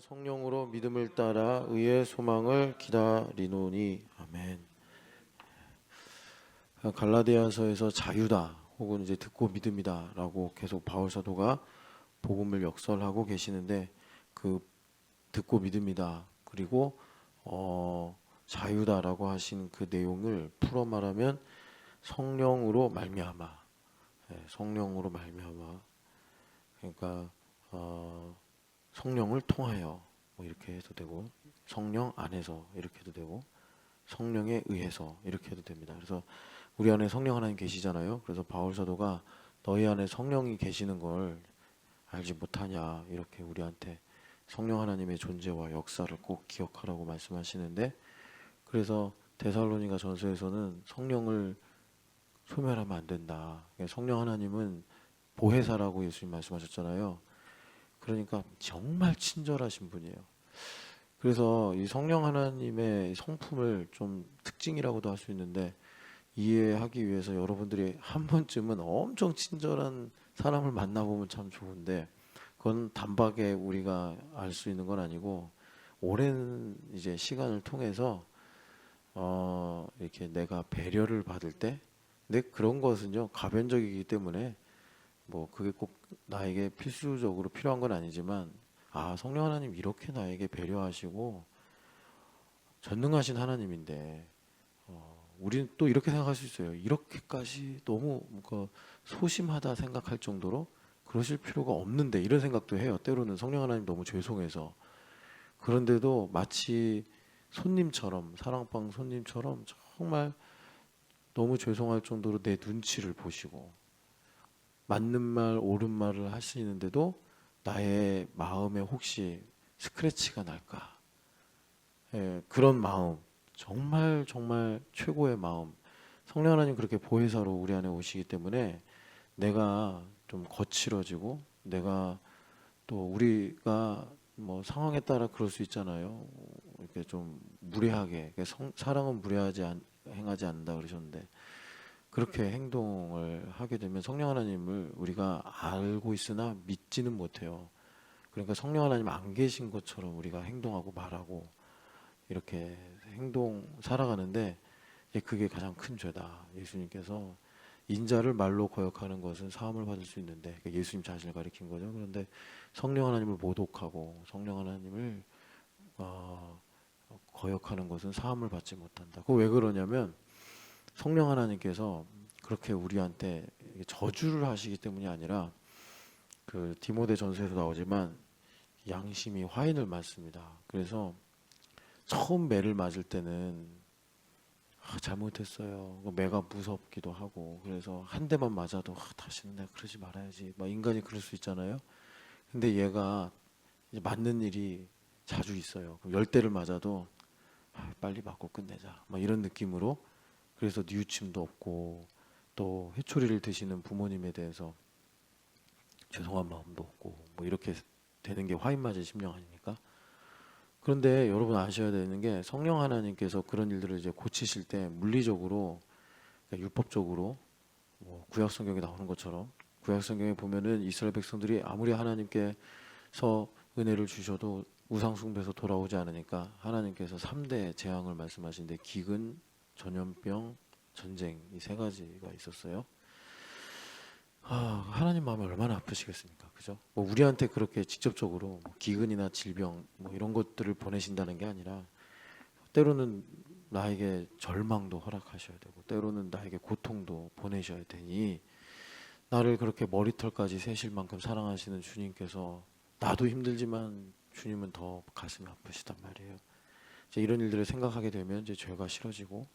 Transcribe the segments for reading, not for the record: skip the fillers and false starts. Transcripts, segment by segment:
성령으로 믿음을 따라 의의 소망을 기다리노니. 아멘. 갈라디아서에서 자유다 혹은 이제 듣고 믿음이다라고 계속 바울 사도가 복음을 역설하고 계시는데, 그 듣고 믿음이다 그리고 자유다라고 하신 그 내용을 풀어 말하면 성령으로 말미암아, 성령으로 말미암아, 그러니까 성령을 통하여 뭐 이렇게 해도 되고, 성령 안에서 이렇게 해도 되고, 성령에 의해서 이렇게 해도 됩니다. 그래서 우리 안에 성령 하나님 계시잖아요. 그래서 바울 사도가 너희 안에 성령이 계시는 걸 알지 못하냐, 이렇게 우리한테 성령 하나님의 존재와 역사를 꼭 기억하라고 말씀하시는데, 그래서 데살로니가 전서에서는 성령을 소멸하면 안 된다. 성령 하나님은 보혜사라고 예수님 말씀하셨잖아요. 그러니까 정말 친절하신 분이에요. 그래서 이 성령 하나님의 성품을 좀 특징이라고도 할 수 있는데, 이해하기 위해서 여러분들이 한 번쯤은 엄청 친절한 사람을 만나보면 참 좋은데, 그건 단박에 우리가 알 수 있는 건 아니고, 오랜 이제 시간을 통해서 이렇게 내가 배려를 받을 때, 근데 그런 것은요 가변적이기 때문에 뭐 그게 꼭 나에게 필수적으로 필요한 건 아니지만, 성령 하나님 이렇게 나에게 배려하시고 전능하신 하나님인데, 우리는 또 이렇게 생각할 수 있어요. 이렇게까지 너무 뭔가 소심하다 생각할 정도로 그러실 필요가 없는데, 이런 생각도 해요. 때로는 성령 하나님 너무 죄송해서. 그런데도 마치 손님처럼, 사랑방 손님처럼 정말 너무 죄송할 정도로 내 눈치를 보시고 맞는 말 옳은 말을 하시는데도 나의 마음에 혹시 스크래치가 날까, 그런 마음, 정말 정말 최고의 마음. 성령 하나님 그렇게 보혜사로 우리 안에 오시기 때문에 내가 좀 거칠어지고, 내가 또 우리가 뭐 상황에 따라 그럴 수 있잖아요. 이렇게 좀 무례하게, 사랑은 행하지 않는다 그러셨는데, 그렇게 행동을 하게 되면 성령 하나님을 우리가 알고 있으나 믿지는 못해요. 그러니까 성령 하나님 안 계신 것처럼 우리가 행동하고 말하고 이렇게 살아가는데, 그게 가장 큰 죄다. 예수님께서 인자를 말로 거역하는 것은 사함을 받을 수 있는데, 예수님 자신을 가리킨 거죠. 그런데 성령 하나님을 모독하고 성령 하나님을 거역하는 것은 사함을 받지 못한다. 그거 왜 그러냐면, 성령 하나님께서 그렇게 우리한테 저주를 하시기 때문이 아니라, 그 디모데 전서에도 나오지만 양심이 화인을 맞습니다. 그래서 처음 매를 맞을 때는 잘못했어요. 매가 무섭기도 하고, 그래서 한 대만 맞아도 다시는 내가 그러지 말아야지, 막 인간이 그럴 수 있잖아요. 근데 얘가 이제 맞는 일이 자주 있어요. 그럼 10대를 맞아도 빨리 맞고 끝내자, 막 이런 느낌으로. 그래서 뉘우침도 없고, 또 회초리를 드시는 부모님에 대해서 죄송한 마음도 없고, 뭐 이렇게 되는 게 화인 맞은 심령 아닙니까? 그런데 여러분 아셔야 되는 게, 성령 하나님께서 그런 일들을 이제 고치실 때 물리적으로, 그러니까 율법적으로, 뭐 구약 성경에 나오는 것처럼, 구약 성경에 보면은 이스라엘 백성들이 아무리 하나님께서 은혜를 주셔도 우상 숭배에서 돌아오지 않으니까 하나님께서 3대 재앙을 말씀하시는데, 기근, 전염병, 전쟁, 이 세 가지가 있었어요. 하나님 마음이 얼마나 아프시겠습니까, 그죠? 뭐 우리한테 그렇게 직접적으로 뭐 기근이나 질병 뭐 이런 것들을 보내신다는 게 아니라, 때로는 나에게 절망도 허락하셔야 되고, 때로는 나에게 고통도 보내셔야 되니, 나를 그렇게 머리털까지 세실 만큼 사랑하시는 주님께서, 나도 힘들지만 주님은 더 가슴이 아프시단 말이에요. 이제 이런 일들을 생각하게 되면 이제 죄가 싫어지고,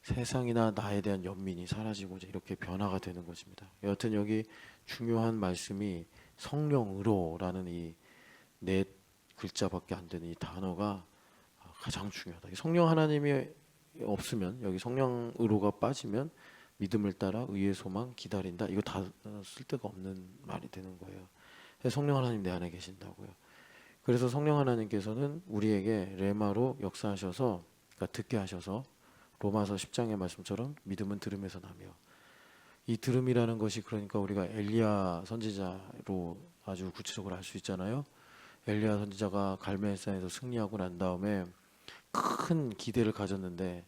세상이나 나에 대한 연민이 사라지고, 이제 이렇게 변화가 되는 것입니다. 여하튼 여기 중요한 말씀이 성령으로라는 이 네 글자밖에 안 되는 이 단어가 가장 중요하다. 성령 하나님이 없으면, 여기 성령으로가 빠지면 믿음을 따라 의의 소망 기다린다, 이거 다 쓸데가 없는 말이 되는 거예요. 성령 하나님 내 안에 계신다고요. 그래서 성령 하나님께서는 우리에게 레마로 역사하셔서, 그러니까 듣게 하셔서, 로마서 10장의 말씀처럼 믿음은 들음에서 나며, 이 들음이라는 것이, 그러니까 우리가 엘리야 선지자로 아주 구체적으로 알 수 있잖아요. 엘리야 선지자가 갈멜산에서 승리하고 난 다음에 큰 기대를 가졌는데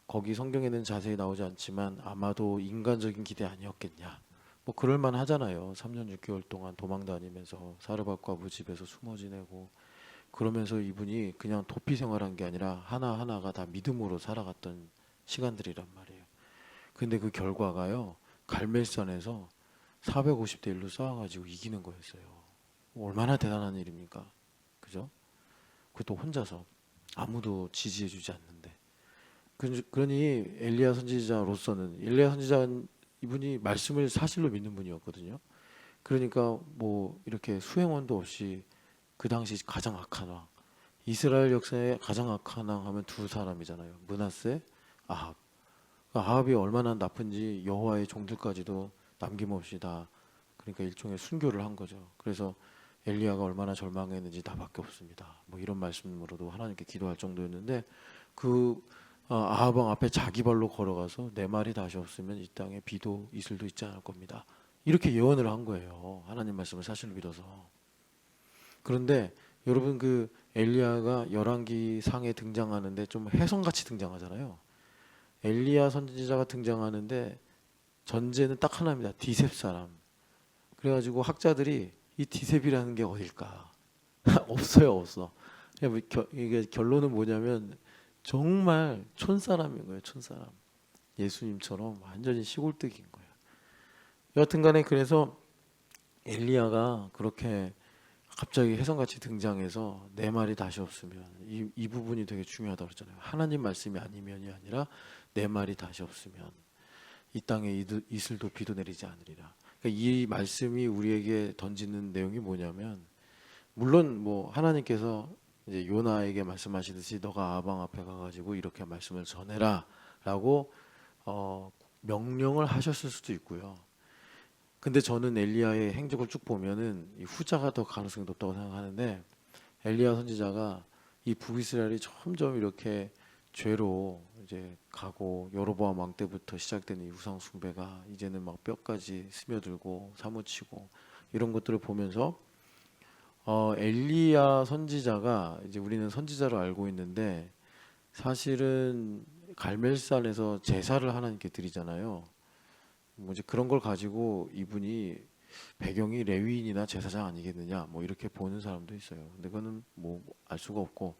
거기 성경에는 자세히 나오지 않지만 아마도 인간적인 기대 아니었겠냐. 뭐 그럴 만 하잖아요. 3년 6개월 동안 도망 다니면서 사르밧과 그 집에서 숨어 지내고 그러면서 이분이 그냥 도피 생활한 게 아니라 하나하나가 다 믿음으로 살아갔던 시간들이란 말이에요. 근데 그 결과가요. 갈멜산에서 450대 1로 싸워가지고 이기는 거였어요. 얼마나 대단한 일입니까? 그죠? 그것도 혼자서 아무도 지지해주지 않는데. 그러니 엘리야 선지자로서는 엘리야 선지자는 이분이 말씀을 사실로 믿는 분이었거든요. 그러니까 뭐 이렇게 수행원도 없이 그 당시 가장 악한 왕, 이스라엘 역사에 가장 악한 왕 하면 두 사람이잖아요. 므낫세, 아합. 아합이 얼마나 나쁜지 여호와의 종들까지도 남김없이 다 그러니까 일종의 순교를 한 거죠. 그래서 엘리야가 얼마나 절망했는지 나밖에 없습니다. 뭐 이런 말씀으로도 하나님께 기도할 정도였는데 그 아합 왕 앞에 자기 발로 걸어가서 내 말이 다시 없으면 이 땅에 비도 이슬도 있지 않을 겁니다. 이렇게 예언을 한 거예요. 하나님 말씀을 사실로 믿어서. 그런데 여러분 그 엘리야가 열왕기 상에 등장하는데 좀 혜성같이 등장하잖아요. 엘리야 선지자가 등장하는데 전제는 딱 하나입니다. 디셉 사람. 그래가지고 학자들이 이 디셉이라는 게 어딜까? 없어요, 없어. 이게 결론은 뭐냐면 정말 촌사람인 거예요, 촌사람. 예수님처럼 완전히 시골뜨기인 거예요. 여하튼간에 그래서 엘리야가 그렇게 갑자기 혜성같이 등장해서 내 말이 다시 없으면 이 부분이 되게 중요하다고 그랬잖아요. 하나님 말씀이 아니면이 아니라 내 말이 다시 없으면 이 땅에 이슬도 비도 내리지 않으리라. 그러니까 이 말씀이 우리에게 던지는 내용이 뭐냐면 물론 뭐 하나님께서 이제 요나에게 말씀하시듯이 너가 아방 앞에 가가지고 이렇게 말씀을 전해라라고 명령을 하셨을 수도 있고요. 근데 저는 엘리야의 행적을 쭉 보면은 이 후자가 더 가능성이 높다고 생각하는데 엘리야 선지자가 이 북이스라엘이 점점 이렇게 죄로 이제 가고 여로보암 왕 때부터 시작된 이 우상 숭배가 이제는 막 뼈까지 스며들고 사무치고 이런 것들을 보면서 엘리야 선지자가 이제 우리는 선지자로 알고 있는데 사실은 갈멜산에서 제사를 하나님께 드리잖아요. 뭐 이제 그런 걸 가지고 이분이 배경이 레위인이나 제사장 아니겠느냐 뭐 이렇게 보는 사람도 있어요. 근데 그거는 뭐 알 수가 없고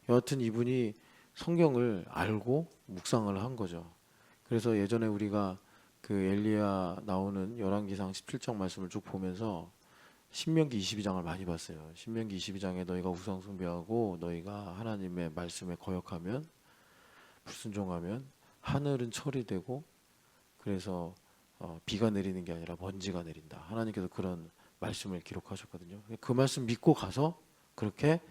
여하튼 이분이 성경을 알고 묵상을 한 거죠. 그래서 예전에 우리가 그 엘리야 나오는 열왕기상 17장 말씀을 쭉 보면서 신명기 22장을 많이 봤어요. 신명기 22장에 너희가 우상 숭배하고 너희가 하나님의 말씀에 거역하면 불순종하면 하늘은 철이 되고 그래서 비가 내리는 게 아니라 먼지가 내린다. 하나님께서 그런 말씀을 기록하셨거든요. 그 말씀 믿고 가서 그렇게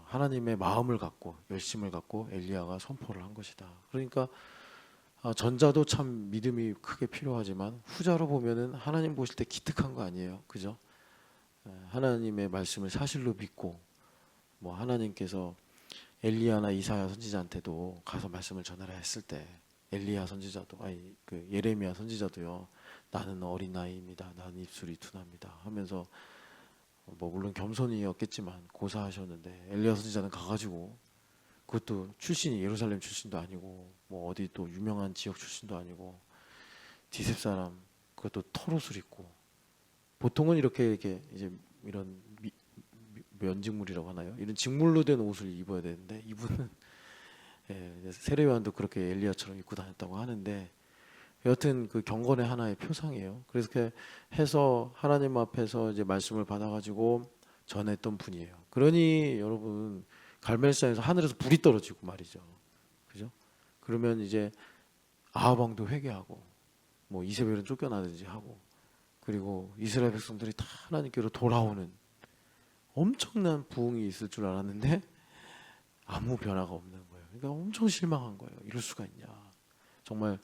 하나님의 마음을 갖고 열심을 갖고 엘리야가 선포를 한 것이다. 그러니까 전자도 참 믿음이 크게 필요하지만 후자로 보면은 하나님 보실 때 기특한 거 아니에요, 그죠? 하나님의 말씀을 사실로 믿고 뭐 하나님께서 엘리야나 이사야 선지자한테도 가서 말씀을 전하라 했을 때 엘리야 선지자도 아니 그 예레미야 선지자도요 나는 어린 나이입니다. 나는 입술이 둔합니다. 하면서 뭐 물론 겸손이었겠지만 고사하셨는데 엘리야 선지자는 가가지고 그것도 출신이 예루살렘 출신도 아니고 뭐 어디 또 유명한 지역 출신도 아니고 디셉 사람 그것도 털옷을 입고 보통은 이렇게 이제 이런 면직물이라고 하나요? 이런 직물로 된 옷을 입어야 되는데 이분은 세례요한도 그렇게 엘리야처럼 입고 다녔다고 하는데 여튼 그 경건의 하나의 표상이에요. 그래서 그렇게 해서 하나님 앞에서 이제 말씀을 받아가지고 전했던 분이에요. 그러니 여러분 갈멜산에서 하늘에서 불이 떨어지고 말이죠. 그죠? 그러면 이제 아합 왕도 회개하고 뭐 이세벨은 쫓겨나든지 하고 그리고 이스라엘 백성들이 다 하나님께로 돌아오는 엄청난 부흥이 있을 줄 알았는데 아무 변화가 없는 거예요. 그러니까 엄청 실망한 거예요. 이럴 수가 있냐. 정말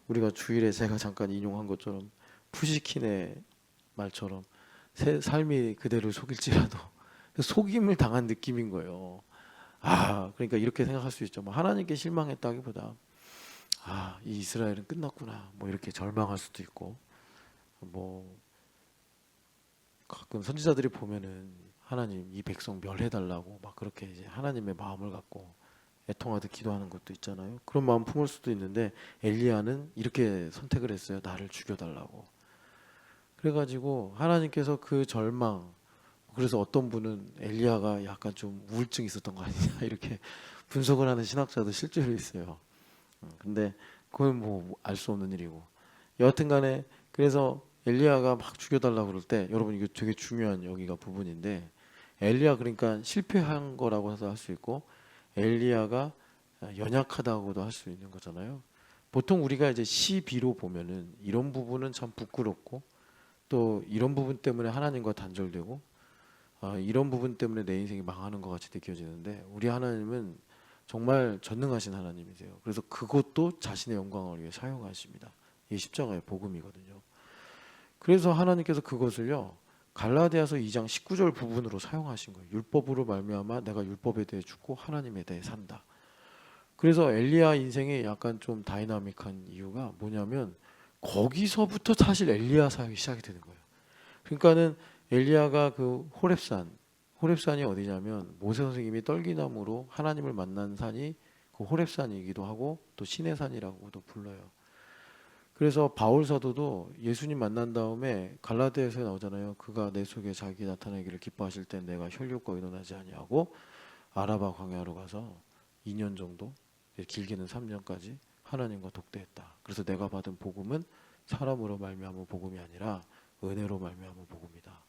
우리가 주일에 제가 잠깐 인용한 것처럼 푸시킨의 말처럼 삶이 그대를 속일지라도 속임을 당한 느낌인 거예요. 그러니까 이렇게 생각할 수 있죠. 뭐 하나님께 실망했다기보다 이 이스라엘은 끝났구나. 뭐 이렇게 절망할 수도 있고 뭐 가끔 선지자들이 보면은 하나님 이 백성 멸해달라고 막 그렇게 이제 하나님의 마음을 갖고 애통하듯 기도하는 것도 있잖아요. 그런 마음 품을 수도 있는데 엘리야는 이렇게 선택을 했어요. 나를 죽여달라고. 그래가지고 하나님께서 그 절망, 그래서 어떤 분은 엘리야가 약간 좀 우울증이 있었던 거 아니냐 이렇게 분석을 하는 신학자도 실제로 있어요. 근데 그건 뭐 알 수 없는 일이고 여하튼간에 그래서 엘리야가 막 죽여달라고 그럴 때 여러분 이거 되게 중요한 여기가 부분인데 엘리야 그러니까 실패한 거라고 해서 할 수 있고 엘리야가 연약하다고도 할 수 있는 거잖아요. 보통 우리가 이제 시비로 보면은 이런 부분은 참 부끄럽고 또 이런 부분 때문에 하나님과 단절되고 이런 부분 때문에 내 인생이 망하는 것 같이 느껴지는데 우리 하나님은 정말 전능하신 하나님이세요. 그래서 그것도 자신의 영광을 위해 사용하십니다. 이게 십자가의 복음이거든요. 그래서 하나님께서 그것을요 갈라디아서 2장 19절 부분으로 사용하신 거예요. 율법으로 말미암아 내가 율법에 대해 죽고 하나님에 대해 산다. 그래서 엘리야 인생이 약간 좀 다이나믹한 이유가 뭐냐면 거기서부터 사실 엘리야 사역이 시작이 되는 거예요. 그러니까는 엘리야가 그 호렙산이 어디냐면 모세 선생님이 떨기나무로 하나님을 만난 산이 그 호렙산이기도 하고 또 신의 산이라고도 불러요. 그래서 바울 사도도 예수님 만난 다음에 갈라디아서에 나오잖아요. 그가 내 속에 자기 나타내기를 기뻐하실 때 내가 혈육과 의논하지 아니하고 아라바 광야로 가서 2년 정도 길게는 3년까지 하나님과 독대했다. 그래서 내가 받은 복음은 사람으로 말미암은 복음이 아니라 은혜로 말미암은 복음이다.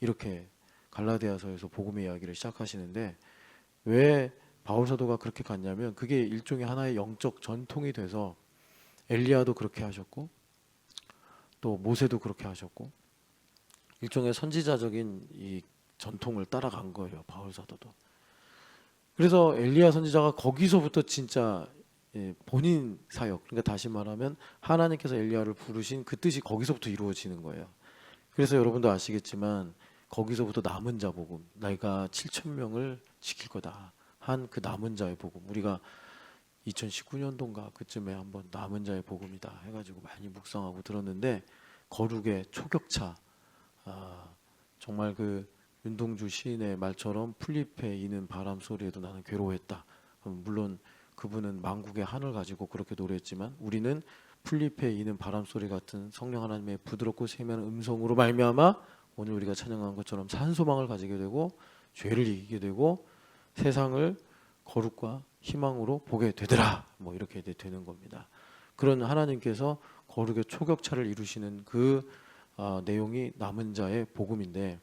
이렇게 갈라디아서에서 복음의 이야기를 시작하시는데 왜 바울 사도가 그렇게 갔냐면 그게 일종의 하나의 영적 전통이 돼서 엘리야도 그렇게 하셨고 또 모세도 그렇게 하셨고 일종의 선지자적인 이 전통을 따라간 거예요. 바울 사도도. 그래서 엘리야 선지자가 거기서부터 진짜 본인 사역, 그러니까 다시 말하면 하나님께서 엘리야를 부르신 그 뜻이 거기서부터 이루어지는 거예요. 그래서 여러분도 아시겠지만 거기서부터 남은 자 복음, 내가 7천 명을 지킬 거다 한 그 남은 자의 복음, 우리가 2019년도인가 그쯤에 한번 남은 자의 복음이다 해가지고 많이 묵상하고 들었는데 거룩의 초격차, 정말 그 윤동주 시인의 말처럼 풀잎에 이는 바람 소리에도 나는 괴로워했다. 물론 그분은 만국의 한을 가지고 그렇게 노래했지만 우리는 풀잎에 이는 바람 소리 같은 성령 하나님의 부드럽고 세미한 음성으로 말미암아 오늘 우리가 찬양한 것처럼 산소망을 가지게 되고 죄를 이기게 되고 세상을 거룩과 희망으로 보게 되더라. 뭐 이렇게 되는 겁니다. 그런 하나님께서 거룩의 초격차를 이루시는 그 내용이 남은 자의 복음인데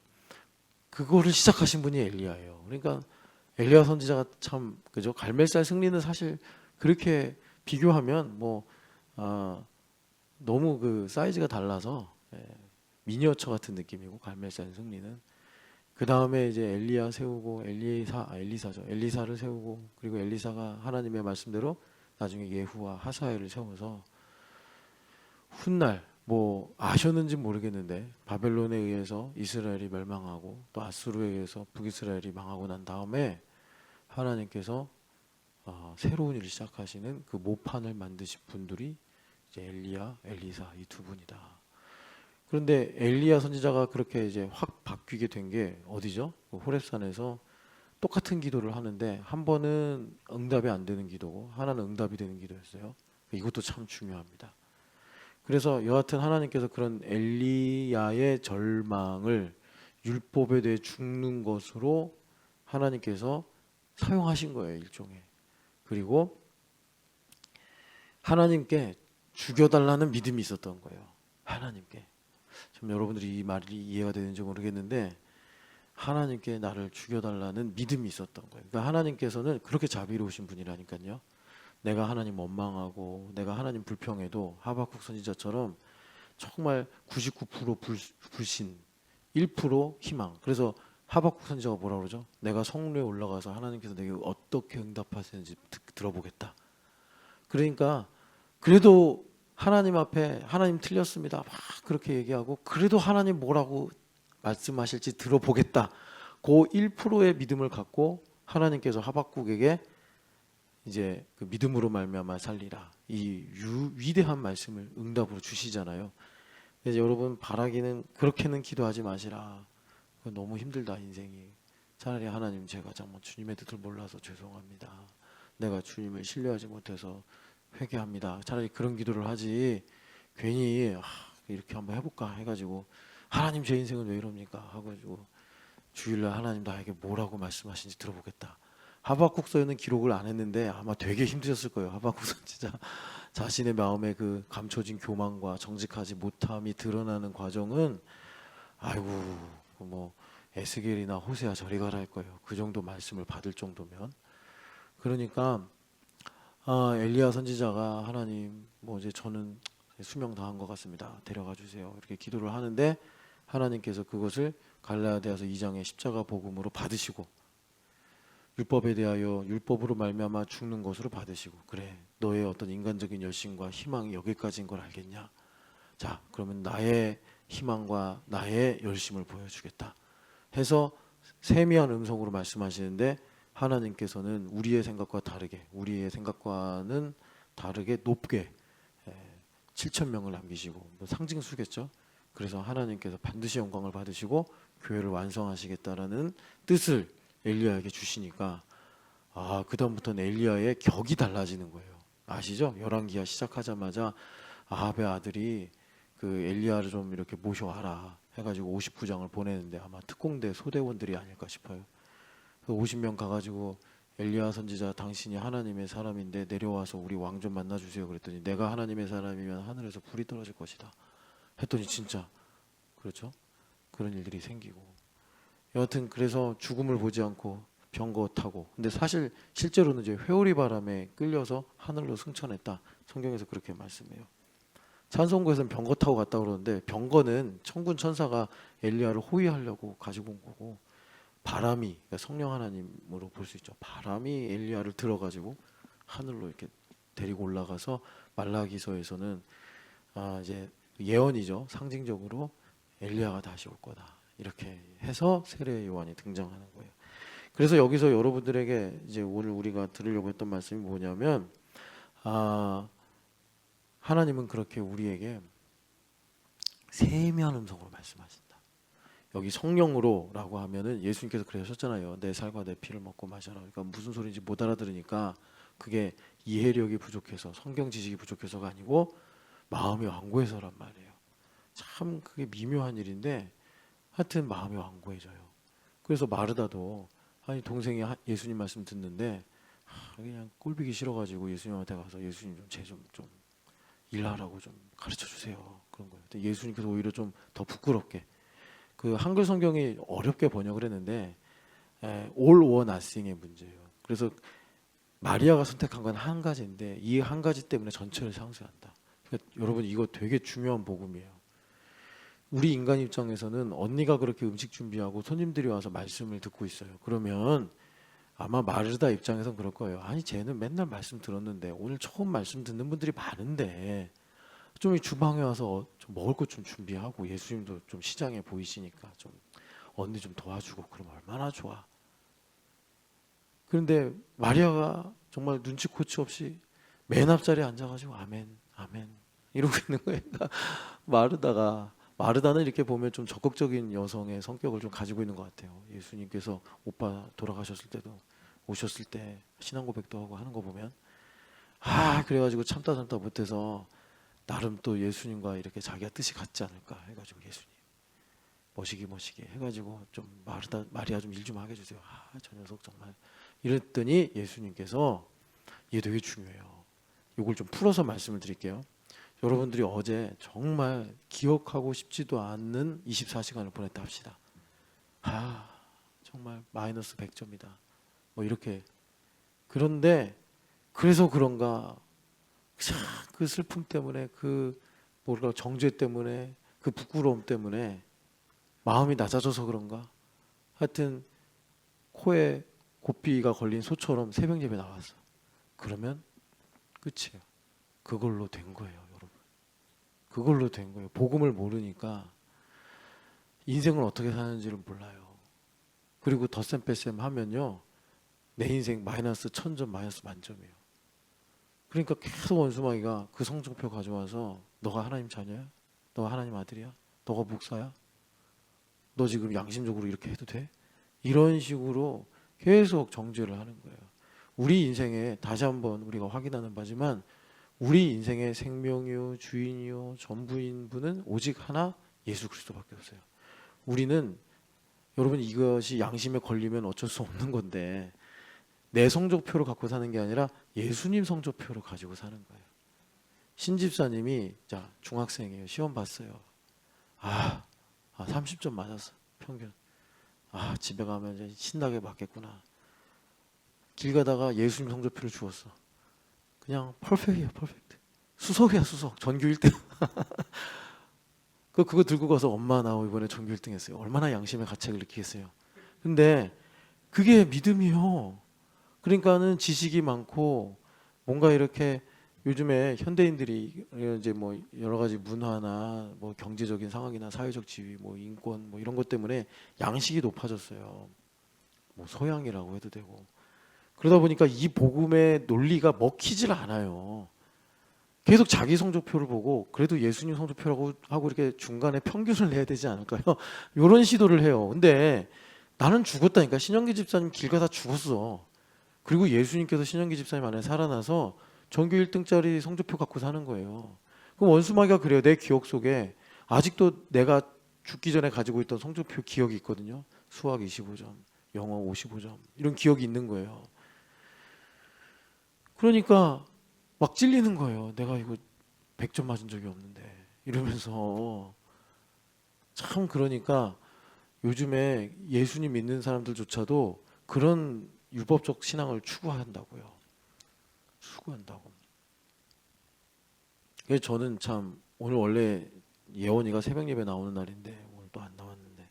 그거를 시작하신 분이 엘리야예요. 그러니까 엘리야 선지자가 참 그죠. 갈멜살 승리는 사실 그렇게 비교하면 뭐 너무 그 사이즈가 달라서 미니어처 같은 느낌이고 갈멜살 승리는 그 다음에 이제 엘리야 세우고 엘리사죠. 엘리사를 세우고 그리고 엘리사가 하나님의 말씀대로 나중에 예후와 하사엘을 세워서 훗날 뭐 아셨는지 모르겠는데 바벨론에 의해서 이스라엘이 멸망하고 또 아수르에 의해서 북이스라엘이 망하고 난 다음에 하나님께서 새로운 일을 시작하시는 그 모판을 만드신 분들이 이제 엘리야, 엘리사 이 두 분이다. 그런데 엘리야 선지자가 그렇게 이제 확 바뀌게 된 게 어디죠? 그 호렙산에서 똑같은 기도를 하는데 한 번은 응답이 안 되는 기도고 하나는 응답이 되는 기도였어요. 이것도 참 중요합니다. 그래서 여하튼 하나님께서 그런 엘리야의 절망을 율법에 대해 죽는 것으로 하나님께서 사용하신 거예요, 일종의. 그리고 하나님께 죽여달라는 믿음이 있었던 거예요. 하나님께. 좀 여러분들이 이 말이 이해가 되는지 모르겠는데 하나님께 나를 죽여달라는 믿음이 있었던 거예요. 그러니까 하나님께서는 그렇게 자비로우신 분이라니까요. 내가 하나님 원망하고 내가 하나님 불평해도 하박국 선지자처럼 정말 99% 불신, 1% 희망. 그래서 하박국 선지자가 뭐라 그러죠? 내가 성루에 올라가서 하나님께서 내게 어떻게 응답하시는지 들어보겠다. 그러니까 그래도 하나님 앞에 하나님 틀렸습니다. 막 그렇게 얘기하고 그래도 하나님 뭐라고 말씀하실지 들어보겠다. 그 1%의 믿음을 갖고 하나님께서 하박국에게 이제 그 믿음으로 말미암아 살리라. 이 위대한 말씀을 응답으로 주시잖아요. 그래서 여러분 바라기는 그렇게는 기도하지 마시라. 너무 힘들다 인생이. 차라리 하나님 제가 정말 주님의 뜻을 몰라서 죄송합니다. 내가 주님을 신뢰하지 못해서 회개합니다. 차라리 그런 기도를 하지 괜히 이렇게 한번 해볼까 해가지고 하나님 제 인생은 왜 이럽니까 하가지고 주일날 하나님 나에게 뭐라고 말씀하신지 들어보겠다. 하박국서에는 기록을 안 했는데 아마 되게 힘드셨을 거예요. 하박국서 진짜 자신의 마음에 그 감춰진 교만과 정직하지 못함이 드러나는 과정은 아이고 뭐 에스겔이나 호세아 저리 가라 할 거예요. 그 정도 말씀을 받을 정도면. 그러니까 엘리야 선지자가 하나님 뭐 이제 저는 수명 다한 것 같습니다. 데려가 주세요. 이렇게 기도를 하는데 하나님께서 그것을 갈라디아서 2장의 십자가 복음으로 받으시고 율법에 대하여 율법으로 말미암아 죽는 것으로 받으시고 그래 너의 어떤 인간적인 열심과 희망이 여기까지인 걸 알겠냐? 자 그러면 나의 희망과 나의 열심을 보여주겠다 해서 세미한 음성으로 말씀하시는데 하나님께서는 우리의 생각과 다르게 우리의 생각과는 다르게 높게 7천 명을 남기시고 뭐 상징수겠죠. 그래서 하나님께서 반드시 영광을 받으시고 교회를 완성하시겠다라는 뜻을 엘리야에게 주시니까 그다음부터는 엘리야의 격이 달라지는 거예요. 아시죠? 열왕기하 시작하자마자 아합의 아들이 그 엘리야를 좀 이렇게 모셔와라 해가지고 59장을 보내는데 아마 특공대 소대원들이 아닐까 싶어요. 그 50명 가가지고 엘리야 선지자 당신이 하나님의 사람인데 내려와서 우리 왕 좀 만나주세요 그랬더니 내가 하나님의 사람이면 하늘에서 불이 떨어질 것이다 했더니 진짜 그렇죠? 그런 일들이 생기고 여하튼 그래서 죽음을 보지 않고 병거 타고 근데 사실 실제로는 이제 회오리 바람에 끌려서 하늘로 승천했다 성경에서 그렇게 말씀해요. 찬송고에서는 병거 타고 갔다 그러는데 병거는 천군 천사가 엘리야를 호위하려고 가지고 온 거고 바람이 그러니까 성령 하나님으로 볼 수 있죠. 바람이 엘리야를 들어가지고 하늘로 이렇게 데리고 올라가서 말라기서에서는 이제 예언이죠. 상징적으로 엘리야가 다시 올 거다. 이렇게 해서 세례 요한이 등장하는 거예요. 그래서 여기서 여러분들에게 이제 오늘 우리가 들으려고 했던 말씀이 뭐냐면 하나님은 그렇게 우리에게 세미한 음성으로 말씀하신다. 여기 성령으로라고 하면은 예수님께서 그러셨잖아요. 내 살과 내 피를 먹고 마셔라. 그러니까 무슨 소리인지 못 알아들으니까 그게 이해력이 부족해서 성경 지식이 부족해서가 아니고 마음이 완고해서란 말이에요. 참 그게 미묘한 일인데 하여튼 마음이 완고해져요. 그래서 마르다도 아니 동생이 예수님 말씀 듣는데 그냥 꼴보기 싫어가지고 예수님한테 가서 예수님 좀 제 좀 일하라고 좀 가르쳐 주세요. 그런 거예요. 근데 예수님께서 오히려 좀 더 부끄럽게 그 한글 성경이 어렵게 번역을 했는데 all or nothing의 문제예요. 그래서 마리아가 선택한 건 한 가지인데 이 한 가지 때문에 전체를 상쇄한다. 그러니까 여러분 이거 되게 중요한 복음이에요. 우리 인간 입장에서는 언니가 그렇게 음식 준비하고 손님들이 와서 말씀을 듣고 있어요. 그러면 아마 마르다 입장에선 그럴 거예요. 아니 쟤는 맨날 말씀 들었는데 오늘 처음 말씀 듣는 분들이 많은데 좀 이 주방에 와서 좀 먹을 것 좀 준비하고 예수님도 좀 시장에 보이시니까 좀 언니 좀 도와주고 그러면 얼마나 좋아. 그런데 마리아가 정말 눈치코치 없이 맨 앞자리에 앉아가지고 아멘 아멘 이러고 있는 거예요. 마르다는 이렇게 보면 좀 적극적인 여성의 성격을 좀 가지고 있는 것 같아요. 예수님께서 오빠 돌아가셨을 때도 오셨을 때 신앙 고백도 하고 하는 거 보면 그래가지고 참다 못해서 나름 또 예수님과 이렇게 자기가 뜻이 같지 않을까 해가지고 예수님 머시기 해가지고 좀 마리아 좀 일 좀 하게 해주세요. 저 녀석 정말 이랬더니 예수님께서 이게 되게 중요해요. 이걸 좀 풀어서 말씀을 드릴게요. 여러분들이 어제 정말 기억하고 싶지도 않는 24시간을 보냈다 합시다. 정말 마이너스 100점이다. 뭐 이렇게. 그런데 그래서 그런가 그 슬픔 때문에 그 뭐랄까 정죄 때문에 그 부끄러움 때문에 마음이 낮아져서 그런가 하여튼 코에 고삐가 걸린 소처럼 새벽 예배 나왔어. 그러면 끝이에요. 그걸로 된 거예요, 여러분. 그걸로 된 거예요. 복음을 모르니까 인생을 어떻게 사는지를 몰라요. 그리고 덧셈 뺄셈 하면요, 내 인생 마이너스 1000점, 마이너스 만점이에요. 그러니까 계속 원수마귀가 그 성적표 가져와서 너가 하나님 자녀야? 너가 하나님 아들이야? 너가 목사야? 너 지금 양심적으로 이렇게 해도 돼? 이런 식으로 계속 정죄를 하는 거예요. 우리 인생에 다시 한번 우리가 확인하는 바지만 우리 인생의 생명이요 주인이요 전부인 분은 오직 하나 예수 그리스도밖에 없어요. 우리는 여러분 이것이 양심에 걸리면 어쩔 수 없는 건데 내 성적표를 갖고 사는 게 아니라 예수님 성적표를 가지고 사는 거예요. 신집사님이 자 중학생이에요. 시험 봤어요. 30점 맞았어. 평균. 집에 가면 이제 신나게 맞겠구나. 길 가다가 예수님 성적표를 주었어. 그냥 퍼펙트야, 퍼펙트. 수석이야, 수석. 전교 1등. 그거 들고 가서 엄마 나 이번에 전교 1등 했어요. 얼마나 양심의 가책을 느끼겠어요. 근데 그게 믿음이요. 그러니까는 지식이 많고 뭔가 이렇게 요즘에 현대인들이 이제 뭐 여러 가지 문화나 뭐 경제적인 상황이나 사회적 지위, 뭐 인권 뭐 이런 것 때문에 양식이 높아졌어요. 뭐 소양이라고 해도 되고. 그러다 보니까 이 복음의 논리가 먹히질 않아요. 계속 자기 성적표를 보고 그래도 예수님 성적표라고 하고 이렇게 중간에 평균을 내야 되지 않을까요? 이런 시도를 해요. 근데 나는 죽었다니까. 신영기 집사님 길 가다 죽었어. 그리고 예수님께서 신영기 집사님 안에 살아나서 전교 1등짜리 성적표 갖고 사는 거예요. 그럼 원수마귀가 그래요. 내 기억 속에 아직도 내가 죽기 전에 가지고 있던 성적표 기억이 있거든요. 수학 25점, 영어 55점 이런 기억이 있는 거예요. 그러니까 막 찔리는 거예요. 내가 이거 100점 맞은 적이 없는데 이러면서 참 그러니까 요즘에 예수님 믿는 사람들조차도 그런 율법적 신앙을 추구한다고요. 추구한다고. 그래서 저는 참 오늘 원래 예원이가 새벽 예배 나오는 날인데 오늘 또 안 나왔는데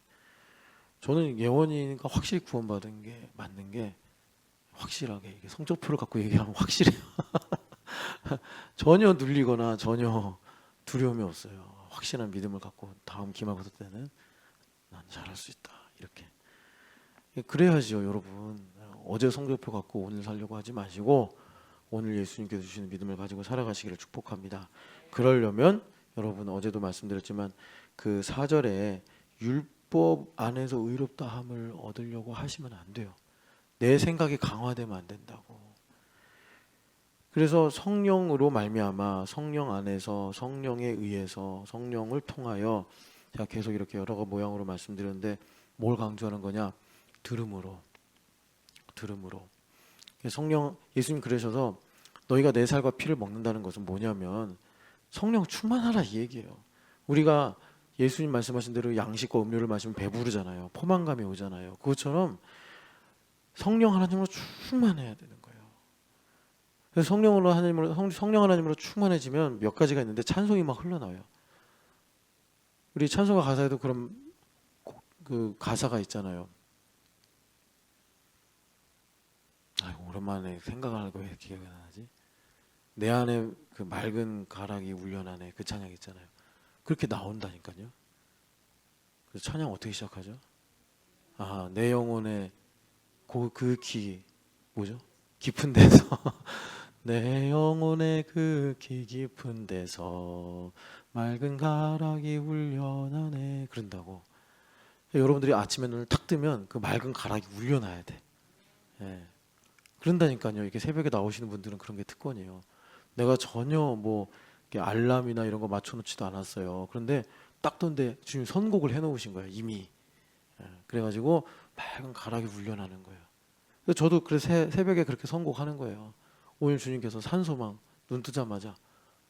저는 예원이가 확실히 구원받은 게 맞는 게 확실하게 이게 성적표를 갖고 얘기하면 확실해요. 전혀 눌리거나 전혀 두려움이 없어요. 확실한 믿음을 갖고 다음 기말고사 때는 난 잘할 수 있다 이렇게. 그래야죠 여러분. 어제 성적표 갖고 오늘 살려고 하지 마시고 오늘 예수님께서 주시는 믿음을 가지고 살아가시기를 축복합니다. 그러려면 여러분 어제도 말씀드렸지만 그 4절에 율법 안에서 의롭다함을 얻으려고 하시면 안 돼요. 내 생각이 강화되면 안 된다고. 그래서 성령으로 말미암아 성령 안에서 성령에 의해서 성령을 통하여 제가 계속 이렇게 여러 모양으로 말씀드렸는데 뭘 강조하는 거냐? 들음으로. 성령 예수님 그러셔서 너희가 내 살과 피를 먹는다는 것은 뭐냐면 성령 충만하라 이 얘기예요. 우리가 예수님 말씀하신 대로 양식과 음료를 마시면 배부르잖아요. 포만감이 오잖아요. 그것처럼 성령 하나님으로 충만해야 되는 거예요. 그래서 성령 하나님으로 충만해지면 몇 가지가 있는데 찬송이 막 흘러나와요. 우리 찬송가 가사에도 그런 그 가사가 있잖아요. 오랜만에 생각을 하고 왜 기억이 안 나지? 내 안에 그 맑은 가락이 울려나네 그 찬양 있잖아요. 그렇게 나온다니까요. 그래서 찬양 어떻게 시작하죠? 내 영혼의 뭐죠? 깊은 데서 내 영혼의 그 깊은 데서 맑은 가락이 울려나네 그런다고. 여러분들이 아침에 눈을 탁 뜨면 그 맑은 가락이 울려나야 돼. 예. 그런다니까요. 이렇게 새벽에 나오시는 분들은 그런 게 특권이에요. 내가 전혀 뭐 알람이나 이런 거 맞춰놓지도 않았어요. 그런데 딱 떴는데 주님 선곡을 해놓으신 거예요. 이미. 그래가지고 맑은 가락이 울려나는 거예요. 그래서 저도 그래서 새벽에 그렇게 선곡하는 거예요. 오늘 주님께서 산소망 눈 뜨자마자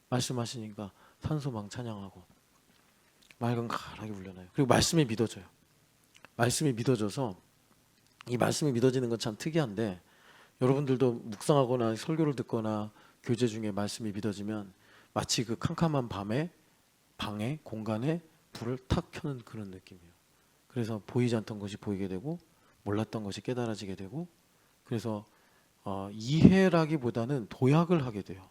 말씀하시니까 산소망 찬양하고 맑은 가락이 울려나요. 그리고 말씀이 믿어져요. 말씀이 믿어져서 이 말씀이 믿어지는 건 참 특이한데 여러분들도 묵상하거나 설교를 듣거나 교제 중에 말씀이 믿어지면 마치 그 캄캄한 밤에 방에 공간에 불을 탁 켜는 그런 느낌이에요. 그래서 보이지 않던 것이 보이게 되고 몰랐던 것이 깨달아지게 되고 그래서 이해라기보다는 도약을 하게 돼요.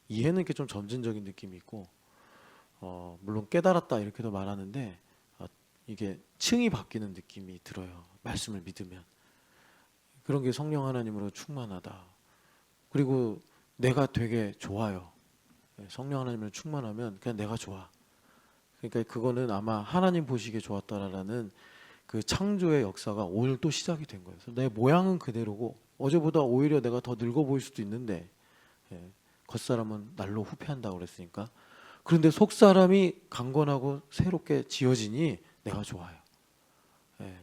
이해는 이렇게 좀 점진적인 느낌이 있고 물론 깨달았다 이렇게도 말하는데 이게 층이 바뀌는 느낌이 들어요. 말씀을 믿으면. 그런 게 성령 하나님으로 충만하다. 그리고 내가 되게 좋아요. 성령 하나님으로 충만하면 그냥 내가 좋아. 그러니까 그거는 아마 하나님 보시기에 좋았다라는 그 창조의 역사가 오늘 또 시작이 된 거예요. 그래서 내 모양은 그대로고 어제보다 오히려 내가 더 늙어 보일 수도 있는데 예, 겉사람은 날로 후패한다고 그랬으니까. 그런데 속사람이 강건하고 새롭게 지어지니 내가 좋아요. 예,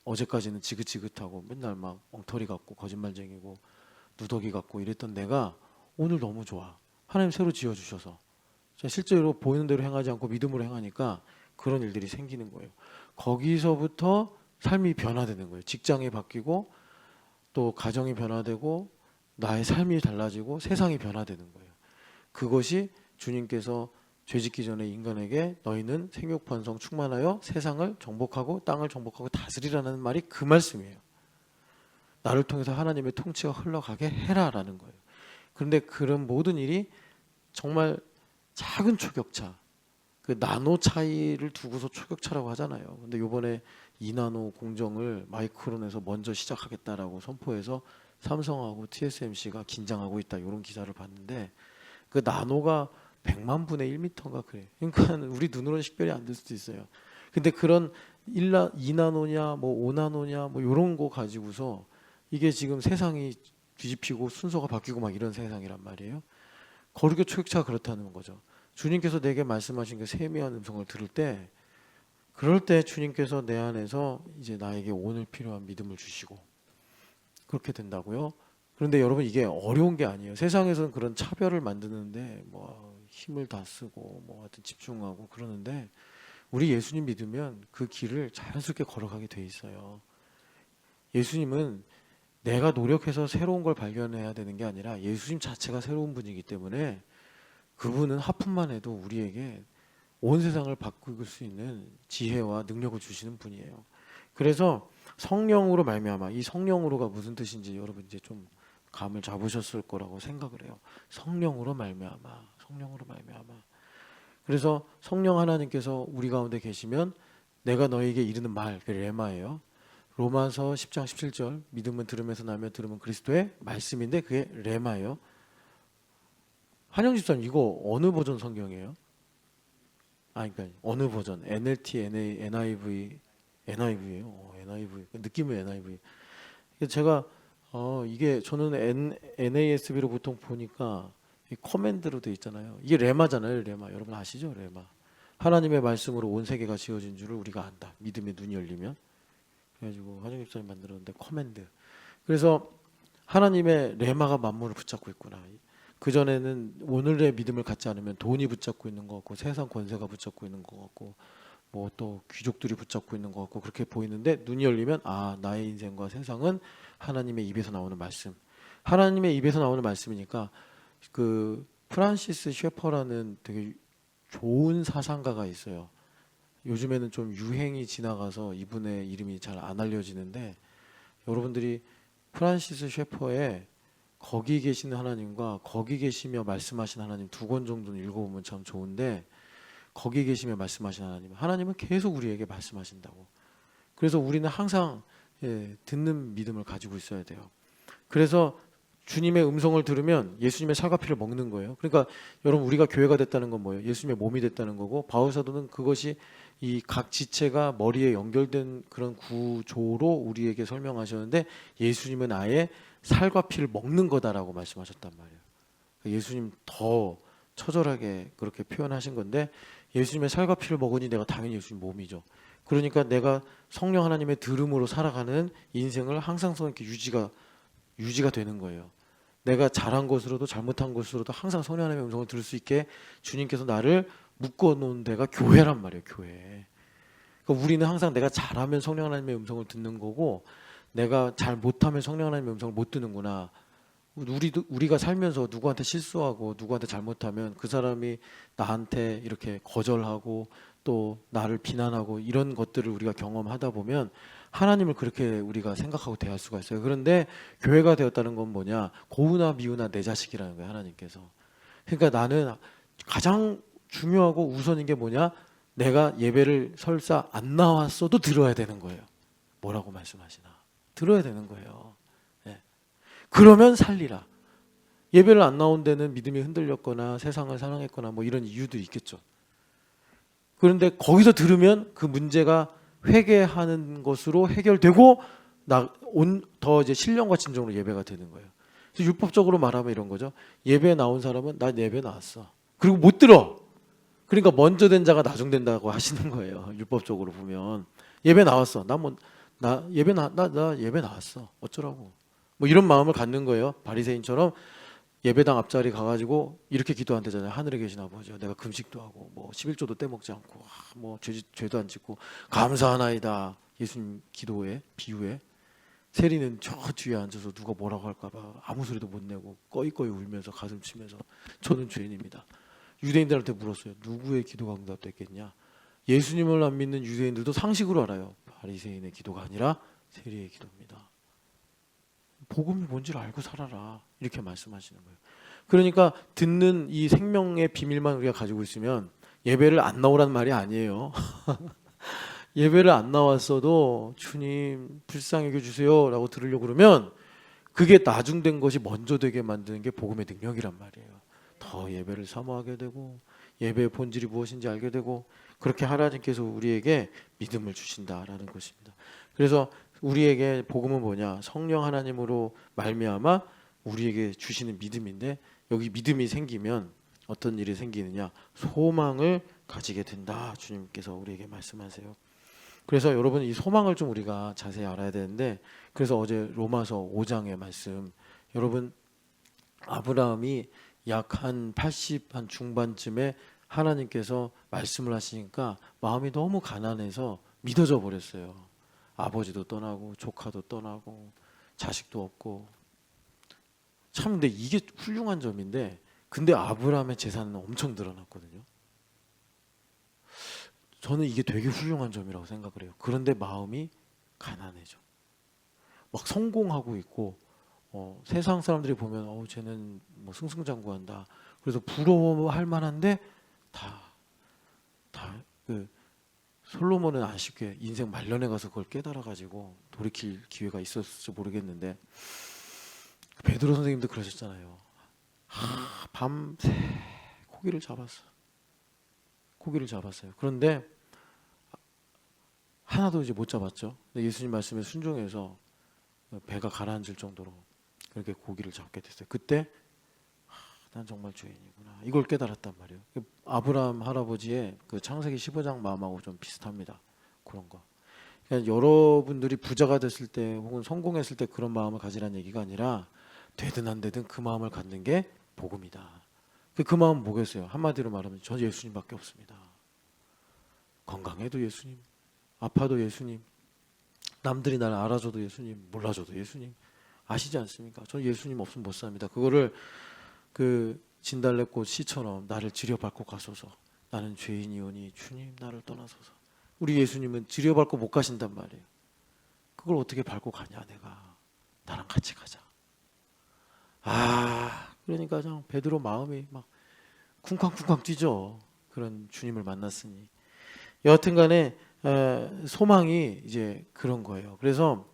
어제까지는 지긋지긋하고 맨날 막 엉터리 같고 거짓말쟁이고 누더기 같고 이랬던 내가 오늘 너무 좋아. 하나님 새로 지어주셔서 실제로 보이는 대로 행하지 않고 믿음으로 행하니까 그런 일들이 생기는 거예요. 거기서부터 삶이 변화되는 거예요. 직장이 바뀌고 또 가정이 변화되고 나의 삶이 달라지고 세상이 변화되는 거예요. 그것이 주님께서 죄짓기 전에 인간에게 너희는 생육번성 충만하여 세상을 정복하고 땅을 정복하고 다스리라는 말이 그 말씀이에요. 나를 통해서 하나님의 통치가 흘러가게 해라라는 거예요. 그런데 그런 모든 일이 정말 작은 초격차, 그 나노 차이를 두고서 초격차라고 하잖아요. 근데 이번에 2나노 공정을 마이크론에서 먼저 시작하겠다라고 선포해서 삼성하고 TSMC가 긴장하고 있다 이런 기사를 봤는데 그 나노가 100만 분의 1m인가 그래. 그러니까 우리 눈으로는 식별이 안 될 수도 있어요. 근데 그런 2나노냐 뭐 5나노냐 뭐 이런 거 가지고서 이게 지금 세상이 뒤집히고 순서가 바뀌고 막 이런 세상이란 말이에요. 거룩의 초격차가 그렇다는 거죠. 주님께서 내게 말씀하신 그 세미한 음성을 들을 때 그럴 때 주님께서 내 안에서 이제 나에게 오늘 필요한 믿음을 주시고 그렇게 된다고요. 그런데 여러분 이게 어려운 게 아니에요. 세상에서는 그런 차별을 만드는데 뭐 힘을 다 쓰고 뭐 하여튼 집중하고 그러는데 우리 예수님 믿으면 그 길을 자연스럽게 걸어가게 돼 있어요. 예수님은 내가 노력해서 새로운 걸 발견해야 되는 게 아니라 예수님 자체가 새로운 분이기 때문에 그분은 하품만 해도 우리에게 온 세상을 바꿀 수 있는 지혜와 능력을 주시는 분이에요. 그래서 성령으로 말미암아, 이 성령으로가 무슨 뜻인지 여러분 이제 좀 감을 잡으셨을 거라고 생각을 해요. 성령으로 말미암아, 성령으로 말미암아. 그래서 성령 하나님께서 우리 가운데 계시면 내가 너에게 이르는 말, 그 레마예요. 로마서 10장 17절 믿음은 들음에서 나며 들음은 그리스도의 말씀인데 그게 레마예요. 한영 집사님 이거 어느 버전 성경이에요? 그러니까 어느 버전? NLT, NIV, NIV예요. NIV 느낌은 NIV. 제가 이게 저는 NASB로 보통 보니까 이 커맨드로 돼 있잖아요. 이게 레마잖아요. 레마 여러분 아시죠? 레마 하나님의 말씀으로 온 세계가 지어진 줄을 우리가 안다. 믿음의 눈이 열리면. 그래가지고 한영 집사님 만들었는데 커맨드. 그래서 하나님의 레마가 만물을 붙잡고 있구나. 그 전에는 오늘의 믿음을 갖지 않으면 돈이 붙잡고 있는 것 같고 세상 권세가 붙잡고 있는 것 같고 뭐 또 귀족들이 붙잡고 있는 것 같고 그렇게 보이는데 눈이 열리면 나의 인생과 세상은 하나님의 입에서 나오는 말씀. 하나님의 입에서 나오는 말씀이니까 그 프란시스 셰퍼라는 되게 좋은 사상가가 있어요. 요즘에는 좀 유행이 지나가서 이분의 이름이 잘 안 알려지는데 여러분들이 프란시스 셰퍼의 거기 계시는 하나님과 거기 계시며 말씀하신 하나님 두 권 정도는 읽어보면 참 좋은데 거기 계시며 말씀하신 하나님은 계속 우리에게 말씀하신다고. 그래서 우리는 항상 듣는 믿음을 가지고 있어야 돼요. 그래서 주님의 음성을 들으면 예수님의 살과 피를 먹는 거예요. 그러니까 여러분 우리가 교회가 됐다는 건 뭐예요? 예수님의 몸이 됐다는 거고 바울 사도는 그것이 이 각 지체가 머리에 연결된 그런 구조로 우리에게 설명하셨는데 예수님은 아예 살과 피를 먹는 거다라고 말씀하셨단 말이에요. 예수님 더 처절하게 그렇게 표현하신 건데 예수님의 살과 피를 먹으니 내가 당연히 예수님 몸이죠. 그러니까 내가 성령 하나님의 들음으로 살아가는 인생을 항상 이렇게 유지가 되는 거예요. 내가 잘한 것으로도 잘못한 것으로도 항상 성령 하나님의 음성을 들을 수 있게 주님께서 나를 묶어놓은 데가 교회란 말이에요. 교회. 그러니까 우리는 항상 내가 잘하면 성령 하나님의 음성을 듣는 거고 내가 잘 못하면 성령 하나님의 음성을 못 듣는구나. 우리가 살면서 누구한테 실수하고 누구한테 잘못하면 그 사람이 나한테 이렇게 거절하고 또 나를 비난하고 이런 것들을 우리가 경험하다 보면 하나님을 그렇게 우리가 생각하고 대할 수가 있어요. 그런데 교회가 되었다는 건 뭐냐? 고우나 미우나 내 자식이라는 거예요. 하나님께서. 그러니까 나는 가장 중요하고 우선인 게 뭐냐? 내가 예배를 설사 안 나왔어도 들어야 되는 거예요. 뭐라고 말씀하시나? 들어야 되는 거예요. 네. 그러면 살리라. 예배를 안 나온 데는 믿음이 흔들렸거나 세상을 사랑했거나 뭐 이런 이유도 있겠죠. 그런데 거기서 들으면 그 문제가 회개하는 것으로 해결되고 더 이제 신령과 진정으로 예배가 되는 거예요. 그래서 율법적으로 말하면 이런 거죠. 예배 나온 사람은 나 예배 나왔어. 그리고 못 들어. 그러니까 먼저 된 자가 나중된다고 하시는 거예요. 율법적으로 보면 예배 나왔어. 나 예배 나왔어. 어쩌라고. 뭐 이런 마음을 갖는 거예요. 바리새인처럼 예배당 앞자리 가가지고 이렇게 기도한대잖아요. 하늘에 계신 아버지요, 내가 금식도 하고 뭐 11조도 떼먹지 않고 뭐 죄도 안 짓고 감사하나이다. 예수님 기도에 비유에 세리는 저 뒤에 앉아서 누가 뭐라고 할까봐 아무 소리도 못 내고 꺼이꺼이 울면서 가슴 치면서 저는 죄인입니다. 유대인들한테 물었어요. 누구의 기도가 응답됐겠냐? 예수님을 안 믿는 유대인들도 상식으로 알아요. 바리새인의 기도가 아니라 세리의 기도입니다. 복음이 뭔지를 알고 살아라. 이렇게 말씀하시는 거예요. 그러니까 듣는 이 생명의 비밀만 우리가 가지고 있으면 예배를 안 나오라는 말이 아니에요. 예배를 안 나왔어도 주님 불쌍히 여겨주세요 라고 들으려고 그러면 그게 나중된 것이 먼저 되게 만드는 게 복음의 능력이란 말이에요. 더 예배를 사모하게 되고 예배의 본질이 무엇인지 알게 되고 그렇게 하나님께서 우리에게 믿음을 주신다라는 것입니다. 그래서 우리에게 복음은 뭐냐? 성령 하나님으로 말미암아 우리에게 주시는 믿음인데 여기 믿음이 생기면 어떤 일이 생기느냐? 소망을 가지게 된다. 주님께서 우리에게 말씀하세요. 그래서 여러분 이 소망을 좀 우리가 자세히 알아야 되는데 그래서 어제 로마서 5장의 말씀 여러분 아브라함이 약 한 80 한 중반쯤에 하나님께서 말씀을 하시니까 마음이 너무 가난해서 믿어져 버렸어요. 아버지도 떠나고 조카도 떠나고 자식도 없고 참 근데 이게 훌륭한 점인데 근데 아브라함의 재산은 엄청 늘어났거든요. 저는 이게 되게 훌륭한 점이라고 생각을 해요. 그런데 마음이 가난해져. 막 성공하고 있고 세상 사람들이 보면 쟤는 뭐 승승장구한다. 그래서 부러워할 만한데 그 솔로몬은 아쉽게 인생 말년에 가서 그걸 깨달아가지고 돌이킬 기회가 있었을지 모르겠는데 베드로 선생님도 그러셨잖아요. 밤새 고기를 잡았어요. 그런데 하나도 이제 못 잡았죠. 근데 예수님 말씀에 순종해서 배가 가라앉을 정도로 그렇게 고기를 잡게 됐어요. 그때 난 정말 죄인이구나. 이걸 깨달았단 말이에요. 아브라함 할아버지의 그 창세기 15장 마음하고 좀 비슷합니다. 그런 거. 그러니까 여러분들이 부자가 됐을 때 혹은 성공했을 때 그런 마음을 가지라는 얘기가 아니라 되든 안 되든 그 마음을 갖는 게 복음이다. 그 마음은 뭐겠어요? 한마디로 말하면 저 예수님밖에 없습니다. 건강해도 예수님, 아파도 예수님, 남들이 나를 알아줘도 예수님, 몰라줘도 예수님. 아시지 않습니까? 저 예수님 없으면 못 삽니다. 그거를 그 진달래꽃 시처럼 나를 지려밟고 가소서. 나는 죄인이오니 주님 나를 떠나소서. 우리 예수님은 지려밟고 못 가신단 말이에요. 그걸 어떻게 밟고 가냐 내가. 나랑 같이 가자. 그러니까 좀 베드로 마음이 막 쿵쾅쿵쾅 뛰죠. 그런 주님을 만났으니. 여하튼간에 소망이 이제 그런 거예요. 그래서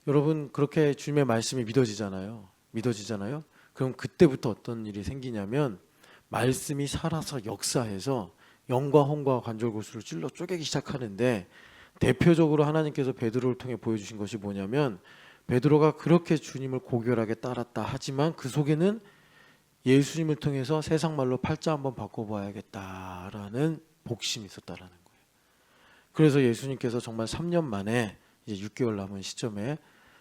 여러분 그렇게 주님의 말씀이 믿어지잖아요. 그럼 그때부터 어떤 일이 생기냐면 말씀이 살아서 역사해서 영과 혼과 관절고수를 찔러 쪼개기 시작하는데 대표적으로 하나님께서 베드로를 통해 보여주신 것이 뭐냐면 베드로가 그렇게 주님을 고결하게 따랐다 하지만 그 속에는 예수님을 통해서 세상 말로 팔자 한번 바꿔봐야겠다라는 복심이 있었다라는 거예요. 그래서 예수님께서 정말 3년 만에 이제 6개월 남은 시점에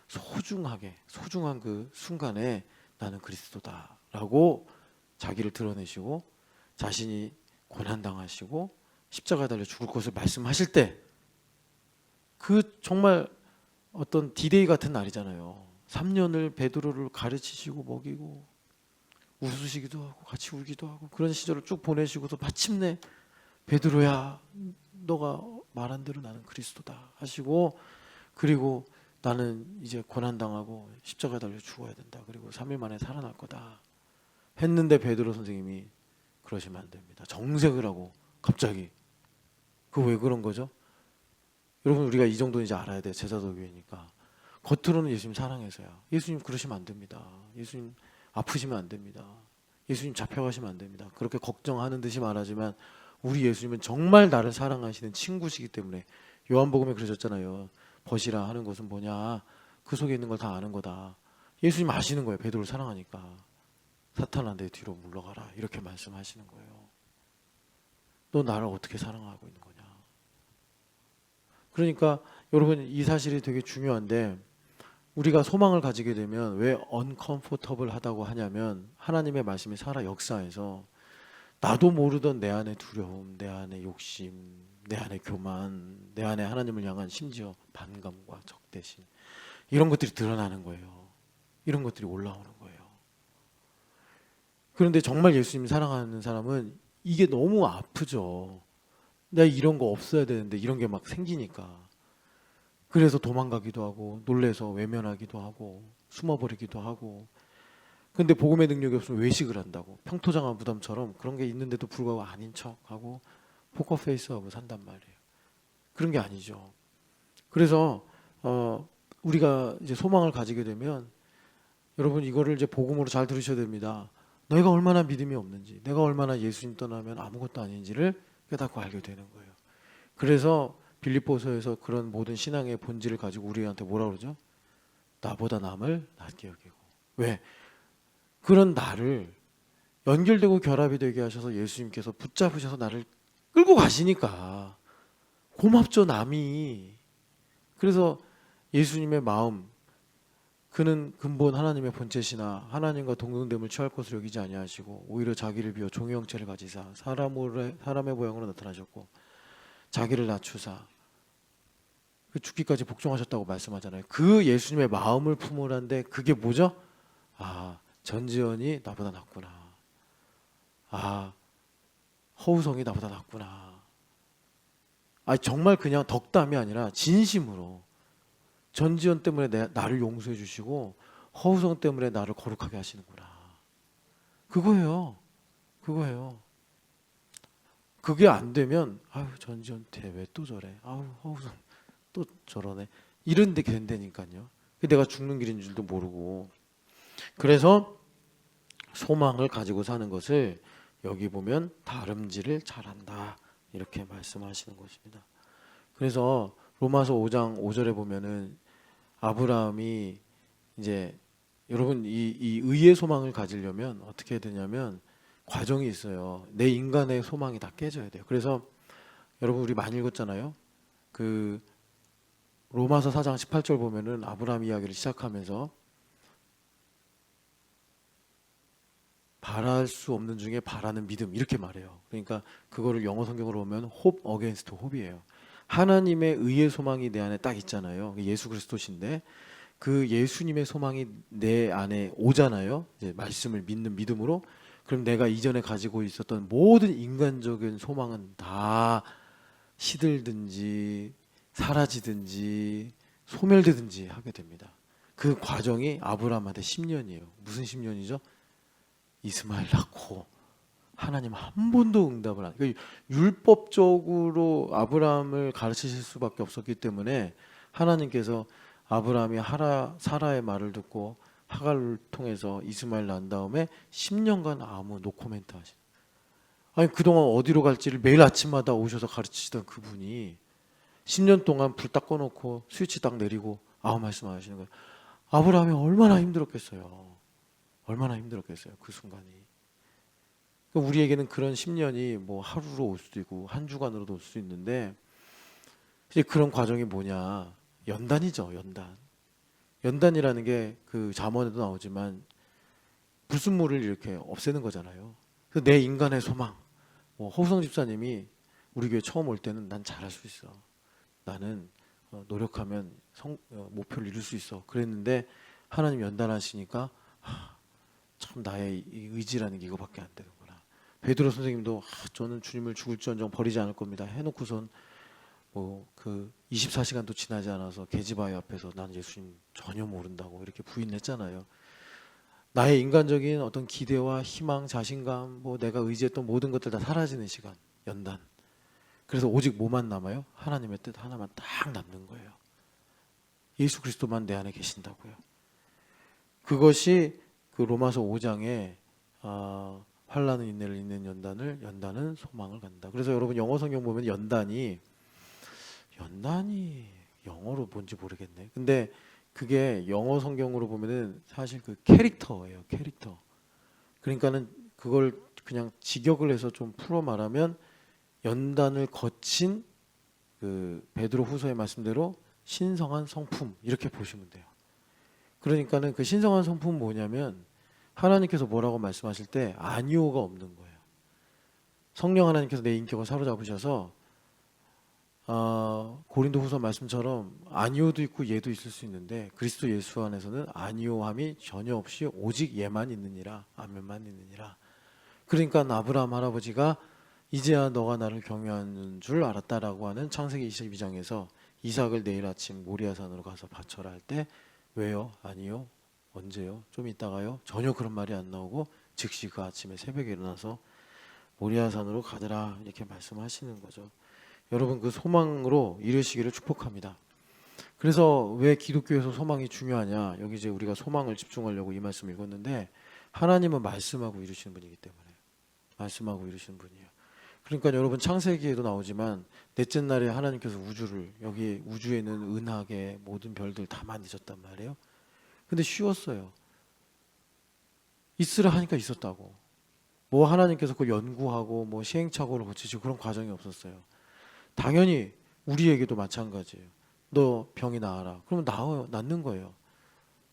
소중한 그 순간에 나는 그리스도다라고 자기를 드러내시고 자신이 고난당하시고 십자가에 달려 죽을 것을 말씀하실 때 그 정말 어떤 디데이 같은 날이잖아요. 3년을 베드로를 가르치시고 먹이고 웃으시기도 하고 같이 울기도 하고 그런 시절을 쭉 보내시고서 마침내 베드로야 너가 말한 대로 나는 그리스도다 하시고 그리고 나는 이제 고난당하고 십자가에 달려 죽어야 된다. 그리고 3일 만에 살아날 거다 했는데 베드로 선생님이 그러시면 안 됩니다. 정색을 하고 갑자기 그 왜 그런 거죠? 여러분 우리가 이 정도는 이제 알아야 돼요. 제자도교회니까. 겉으로는 예수님 사랑해서야. 예수님 그러시면 안 됩니다. 예수님 아프시면 안 됩니다. 예수님 잡혀가시면 안 됩니다. 그렇게 걱정하는 듯이 말하지만 우리 예수님은 정말 나를 사랑하시는 친구시기 때문에 요한복음에 그러셨잖아요. 벗이라 하는 것은 뭐냐? 그 속에 있는 걸 다 아는 거다. 예수님 아시는 거예요. 베드로를 사랑하니까. 사탄아 내 뒤로 물러가라. 이렇게 말씀하시는 거예요. 너 나를 어떻게 사랑하고 있는 거냐? 그러니까 여러분 이 사실이 되게 중요한데 우리가 소망을 가지게 되면 왜 uncomfortable 하다고 하냐면 하나님의 말씀이 살아 역사에서 나도 모르던 내 안의 두려움, 내 안의 욕심, 내 안의 교만, 내 안에 하나님을 향한 심지어 반감과 적대심 이런 것들이 드러나는 거예요. 이런 것들이 올라오는 거예요. 그런데 정말 예수님 사랑하는 사람은 이게 너무 아프죠. 내가 이런 거 없어야 되는데 이런 게 막 생기니까. 그래서 도망가기도 하고 놀래서 외면하기도 하고 숨어버리기도 하고. 근데 복음의 능력이 없으면 외식을 한다고 평토장화 부담처럼 그런 게 있는데도 불구하고 아닌 척하고 포커페이스하고 산단 말이에요. 그런 게 아니죠. 그래서 우리가 이제 소망을 가지게 되면 여러분 이거를 이제 복음으로 잘 들으셔야 됩니다. 너희가 얼마나 믿음이 없는지, 내가 얼마나 예수님 떠나면 아무것도 아닌지를 깨닫고 알게 되는 거예요. 그래서 빌립보서에서 그런 모든 신앙의 본질을 가지고 우리한테 뭐라 그러죠? 나보다 남을 낮게 여기고. 왜? 그런 나를 연결되고 결합이 되게 하셔서 예수님께서 붙잡으셔서 나를 끌고 가시니까 고맙죠 남이. 그래서 예수님의 마음 그는 근본 하나님의 본체시나 하나님과 동등됨을 취할 것으로 여기지 아니하시고 오히려 자기를 비워 종의 형체를 가지사 사람의 모양으로 나타나셨고 자기를 낮추사 그 죽기까지 복종하셨다고 말씀하잖아요. 그 예수님의 마음을 품으란데 그게 뭐죠? 아 전지현이 나보다 낫구나. 아 허우성이 나보다 낫구나. 아 정말 그냥 덕담이 아니라 진심으로 전지현 때문에 나를 용서해 주시고 허우성 때문에 나를 거룩하게 하시는구나. 그거예요. 그거예요. 그게 안 되면 아유 전지현 왜 또 저래. 아유 허우성 또 저러네. 이런 데 된다니까요. 내가 죽는 길인 줄도 모르고. 그래서 소망을 가지고 사는 것을 여기 보면 다름질을 잘한다. 이렇게 말씀하시는 것입니다. 그래서 로마서 5장 5절에 보면은 아브라함이 이제 여러분 이 의의 소망을 가지려면 어떻게 해야 되냐면 과정이 있어요. 내 인간의 소망이 다 깨져야 돼요. 그래서 여러분 우리 많이 읽었잖아요. 그 로마서 4장 18절 보면은 아브라함 이야기를 시작하면서 바랄 수 없는 중에 바라는 믿음 이렇게 말해요. 그러니까 그거를 영어 성경으로 보면 hope against hope이에요. 하나님의 의의 소망이 내 안에 딱 있잖아요. 예수 그리스도신데 그 예수님의 소망이 내 안에 오잖아요. 이제 말씀을 믿는 믿음으로. 그럼 내가 이전에 가지고 있었던 모든 인간적인 소망은 다 시들든지 사라지든지 소멸되든지 하게 됩니다. 그 과정이 아브라함한테 10년이에요. 무슨 10년이죠? 이스마엘 낳고 하나님 한 번도 응답을 안. 그러니까 율법적으로 아브라함을 가르치실 수밖에 없었기 때문에 하나님께서 아브라함이 사라의 말을 듣고 하갈을 통해서 이스마엘 낳은 다음에 10년간 아무 노코멘트 하신. 아니 그동안 어디로 갈지를 매일 아침마다 오셔서 가르치시던 그분이 10년 동안 불 딱 꺼놓고 스위치 딱 내리고 아무 말씀 안 하시는 거예요. 아브라함이 얼마나 힘들었겠어요. 얼마나 힘들었겠어요. 그 순간이. 그러니까 우리에게는 그런 10년이 뭐 하루로 올 수도 있고 한 주간으로도 올 수 있는데 이제 그런 과정이 뭐냐. 연단이죠. 연단. 연단이라는 게 그 잠언에도 나오지만 불순물을 이렇게 없애는 거잖아요. 그래서 내 인간의 소망. 뭐 허우성 집사님이 우리 교회 처음 올 때는 난 잘할 수 있어. 나는 노력하면 목표를 이룰 수 있어. 그랬는데 하나님 연단하시니까 참 나의 이 의지라는 게 이거밖에 안 되는구나. 베드로 선생님도 저는 주님을 죽을지언정 버리지 않을 겁니다. 해놓고선 뭐 그 24시간도 지나지 않아서 계집아이 앞에서 난 예수님 전혀 모른다고 이렇게 부인했잖아요. 나의 인간적인 어떤 기대와 희망, 자신감, 뭐 내가 의지했던 모든 것들 다 사라지는 시간, 연단. 그래서 오직 뭐만 남아요? 하나님의 뜻 하나만 딱 남는 거예요. 예수 그리스도만 내 안에 계신다고요. 그것이 그 로마서 5장에 환난은 인내를 잇는 연단은 소망을 갖는다. 그래서 여러분 영어 성경 보면 연단이 연단이 영어로 뭔지 모르겠네. 근데 그게 영어 성경으로 보면은 사실 그 캐릭터예요. 캐릭터. 그러니까는 그걸 그냥 직역을 해서 좀 풀어 말하면 연단을 거친 그 베드로 후서의 말씀대로 신성한 성품 이렇게 보시면 돼요. 그러니까는 그 신성한 성품은 뭐냐면 하나님께서 뭐라고 말씀하실 때 아니오가 없는 거예요. 성령 하나님께서 내 인격을 사로잡으셔서 고린도 후서 말씀처럼 아니오도 있고 얘도 있을 수 있는데 그리스도 예수 안에서는 아니오함이 전혀 없이 오직 얘만 있느니라. 아멘만 있느니라. 그러니까 아브라함 할아버지가 이제야 너가 나를 경외하는 줄 알았다라고 하는 창세기 22장에서 이삭을 내일 아침 모리아산으로 가서 바쳐라 할 때 왜요? 아니요. 언제요? 좀 이따가요? 전혀 그런 말이 안 나오고 즉시 그 아침에 새벽에 일어나서 모리아산으로 가더라 이렇게 말씀하시는 거죠. 여러분 그 소망으로 이르시기를 축복합니다. 그래서 왜 기독교에서 소망이 중요하냐? 여기 이제 우리가 소망을 집중하려고 이 말씀 읽었는데 하나님은 말씀하고 이루시는 분이기 때문에 말씀하고 이루시는 분이에요. 그러니까 여러분 창세기에도 나오지만 넷째 날에 하나님께서 우주를 여기 우주에 있는 은하계 모든 별들 다 만드셨단 말이에요. 근데 쉬웠어요. 있으라 하니까 있었다고. 뭐 하나님께서 그걸 연구하고 뭐 시행착오를 거치시고 그런 과정이 없었어요. 당연히 우리에게도 마찬가지예요. 너 병이 나아라. 그러면 낫는 거예요.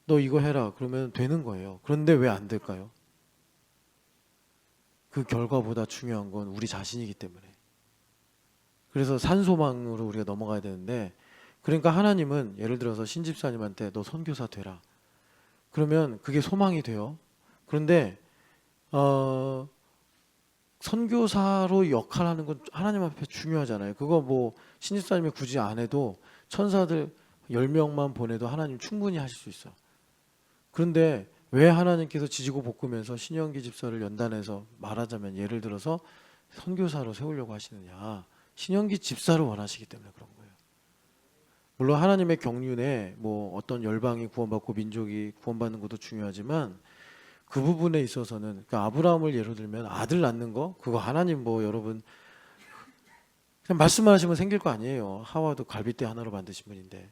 너 이거 해라. 그러면 되는 거예요. 그런데 왜 안 될까요? 그 결과보다 중요한 건 우리 자신이기 때문에. 그래서 산소망으로 우리가 넘어가야 되는데 그러니까 하나님은 예를 들어서 신집사님한테 너 선교사 되라. 그러면 그게 소망이 돼요. 그런데 선교사로 역할하는 건 하나님 앞에 중요하잖아요. 그거 뭐 신집사님이 굳이 안 해도 천사들 10명만 보내도 하나님 충분히 하실 수 있어. 그런데 왜 하나님께서 지지고 볶으면서 신영기 집사를 연단해서 말하자면 예를 들어서 선교사로 세우려고 하시느냐. 신영기 집사를 원하시기 때문에 그런 거예요. 물론 하나님의 경륜에 뭐 어떤 열방이 구원받고 민족이 구원받는 것도 중요하지만 그 부분에 있어서는 그러니까 아브라함을 예로 들면 아들 낳는 거 그거 하나님 뭐 여러분 그냥 말씀만 하시면 생길 거 아니에요. 하와도 갈빗대 하나로 만드신 분인데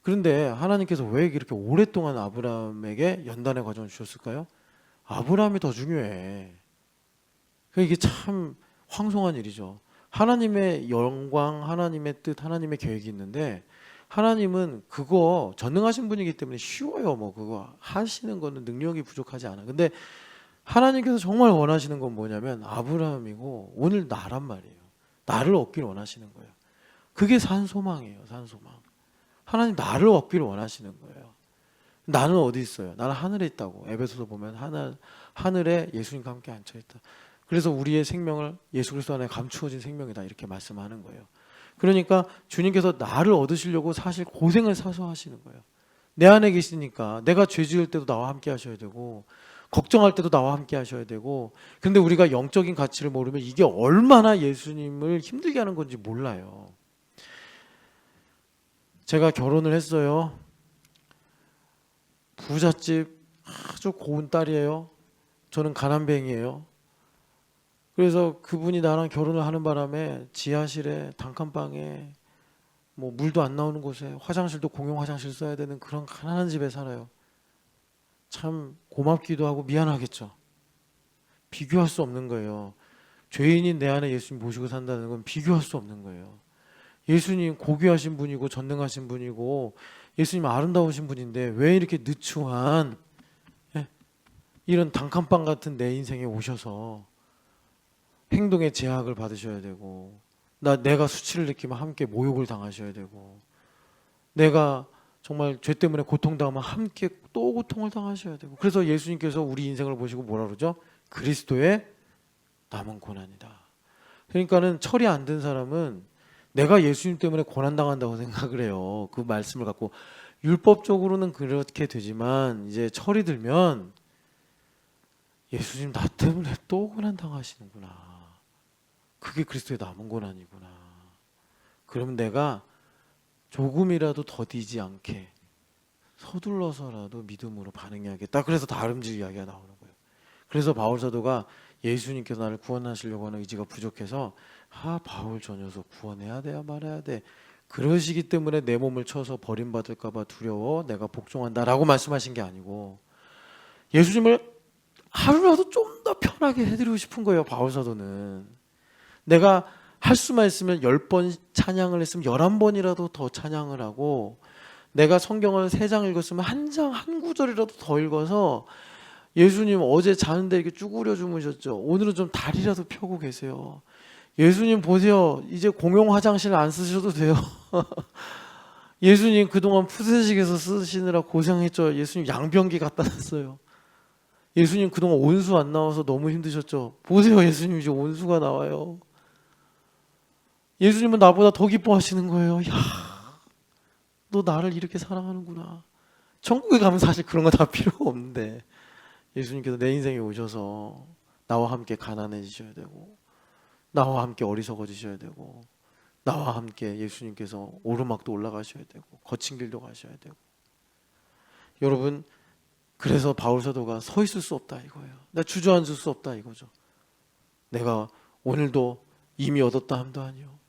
그런데 하나님께서 왜 이렇게 오랫동안 아브라함에게 연단의 과정을 주셨을까요? 아브라함이 더 중요해. 이게 참 황송한 일이죠. 하나님의 영광, 하나님의 뜻, 하나님의 계획이 있는데 하나님은 그거 전능하신 분이기 때문에 쉬워요. 뭐 그거 하시는 거는 능력이 부족하지 않아. 근데 하나님께서 정말 원하시는 건 뭐냐면 아브라함이고 오늘 나란 말이에요. 나를 얻기를 원하시는 거예요. 그게 산소망이에요. 산소망. 하나님 나를 얻기를 원하시는 거예요. 나는 어디 있어요? 나는 하늘에 있다고. 에베소서 보면 하늘에 예수님과 함께 앉혀 있다. 그래서 우리의 생명을 예수 그리스도 안에 감추어진 생명이다 이렇게 말씀하는 거예요. 그러니까 주님께서 나를 얻으시려고 사실 고생을 사서 하시는 거예요. 내 안에 계시니까 내가 죄 지을 때도 나와 함께 하셔야 되고 걱정할 때도 나와 함께 하셔야 되고 근데 우리가 영적인 가치를 모르면 이게 얼마나 예수님을 힘들게 하는 건지 몰라요. 제가 결혼을 했어요. 부잣집 아주 고운 딸이에요. 저는 가난뱅이에요. 그래서 그분이 나랑 결혼을 하는 바람에 지하실에 단칸방에 뭐 물도 안 나오는 곳에 화장실도 공용 화장실 써야 되는 그런 가난한 집에 살아요. 참 고맙기도 하고 미안하겠죠. 비교할 수 없는 거예요. 죄인인 내 안에 예수님 모시고 산다는 건 비교할 수 없는 거예요. 예수님 고귀하신 분이고 전능하신 분이고 예수님 아름다우신 분인데 왜 이렇게 느추한 이런 단칸방 같은 내 인생에 오셔서 행동의 제약을 받으셔야 되고 내가 수치를 느끼면 함께 모욕을 당하셔야 되고 내가 정말 죄 때문에 고통당하면 함께 또 고통을 당하셔야 되고 그래서 예수님께서 우리 인생을 보시고 뭐라 그러죠? 그리스도의 남은 고난이다. 그러니까는 철이 안 든 사람은 내가 예수님 때문에 고난당한다고 생각을 해요. 그 말씀을 갖고 율법적으로는 그렇게 되지만 이제 철이 들면 예수님 나 때문에 또 고난당하시는구나. 그게 그리스도의 남은 고난이구나. 그러면 내가 조금이라도 더디지 않게 서둘러서라도 믿음으로 반응해야겠다. 그래서 다름질 이야기가 나오는 거예요. 그래서 바울 사도가 예수님께서 나를 구원하시려고 하는 의지가 부족해서 바울 저 녀석 구원해야 돼야 말아야 돼, 그러시기 때문에 내 몸을 쳐서 버림받을까 봐 두려워 내가 복종한다라고 말씀하신 게 아니고, 예수님을 하루라도 좀 더 편하게 해드리고 싶은 거예요. 바울 사도는 내가 할 수만 있으면 10번 찬양을 했으면 11번이라도 더 찬양을 하고, 내가 성경을 3장 읽었으면 한 장 한 구절이라도 더 읽어서, 예수님 어제 자는데 이렇게 쭈그려 주무셨죠. 오늘은 좀 다리라도 펴고 계세요. 예수님 보세요. 이제 공용 화장실 안 쓰셔도 돼요. 예수님 그동안 푸세식에서 쓰시느라 고생했죠. 예수님 양변기 갖다 놨어요. 예수님 그동안 온수 안 나와서 너무 힘드셨죠. 보세요. 예수님 이제 온수가 나와요. 예수님은 나보다 더 기뻐하시는 거예요. 야, 너 나를 이렇게 사랑하는구나. 천국에 가면 사실 그런 거 다 필요 없는데, 예수님께서 내 인생에 오셔서 나와 함께 가난해지셔야 되고, 나와 함께 어리석어지셔야 되고, 나와 함께 예수님께서 오르막도 올라가셔야 되고, 거친 길도 가셔야 되고. 여러분, 그래서 바울 사도가 서 있을 수 없다 이거예요. 나 주저앉을 수 없다 이거죠. 내가 오늘도 이미 얻었다 함도 아니요.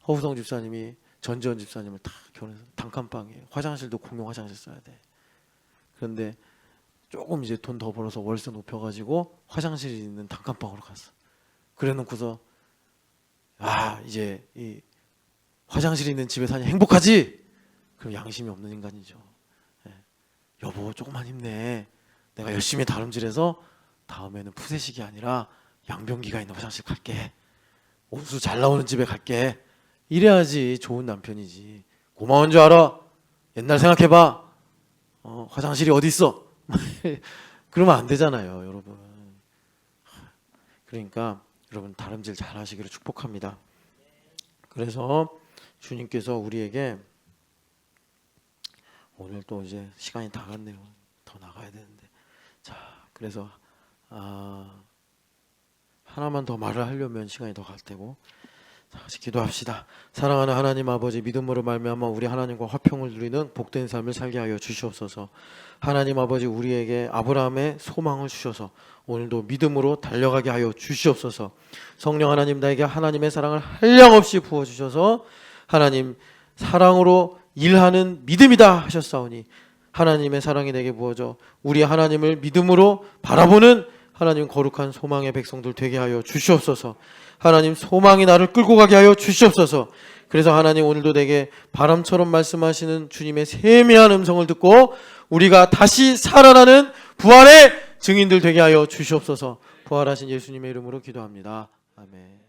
허우성 집사님이 전지현 집사님을 다 결혼해서 단칸방에 화장실도 공용 화장실 써야 돼. 그런데 조금 이제 돈 더 벌어서 월세 높여가지고 화장실이 있는 단칸방으로 갔어. 그래놓고서 이제 이 화장실이 있는 집에 사니 행복하지? 그럼 양심이 없는 인간이죠. 여보 조금만 힘내. 내가 열심히 다름질해서 다음에는 푸세식이 아니라 양변기가 있는 화장실 갈게. 온수 잘 나오는 집에 갈게. 이래야지 좋은 남편이지. 고마운 줄 알아? 옛날 생각해봐. 화장실이 어디 있어? 그러면 안 되잖아요, 여러분. 그러니까 여러분 다름질 잘 하시기를 축복합니다. 그래서 주님께서 우리에게, 오늘 또 이제 시간이 다 갔네요. 더 나가야 되는데. 자, 그래서 하나만 더 말을 하려면 시간이 더 갈 테고, 자, 같이 기도합시다. 사랑하는 하나님 아버지, 믿음으로 말미암아 우리 하나님과 화평을 누리는 복된 삶을 살게 하여 주시옵소서. 하나님 아버지, 우리에게 아브라함의 소망을 주셔서 오늘도 믿음으로 달려가게 하여 주시옵소서. 성령 하나님, 나에게 하나님의 사랑을 한량없이 부어주셔서 하나님 사랑으로 일하는 믿음이다 하셨사오니, 하나님의 사랑이 내게 부어져 우리 하나님을 믿음으로 바라보는 하나님 거룩한 소망의 백성들 되게 하여 주시옵소서. 하나님 소망이 나를 끌고 가게 하여 주시옵소서. 그래서 하나님 오늘도 내게 바람처럼 말씀하시는 주님의 세미한 음성을 듣고 우리가 다시 살아나는 부활의 증인들 되게 하여 주시옵소서. 부활하신 예수님의 이름으로 기도합니다. 아멘.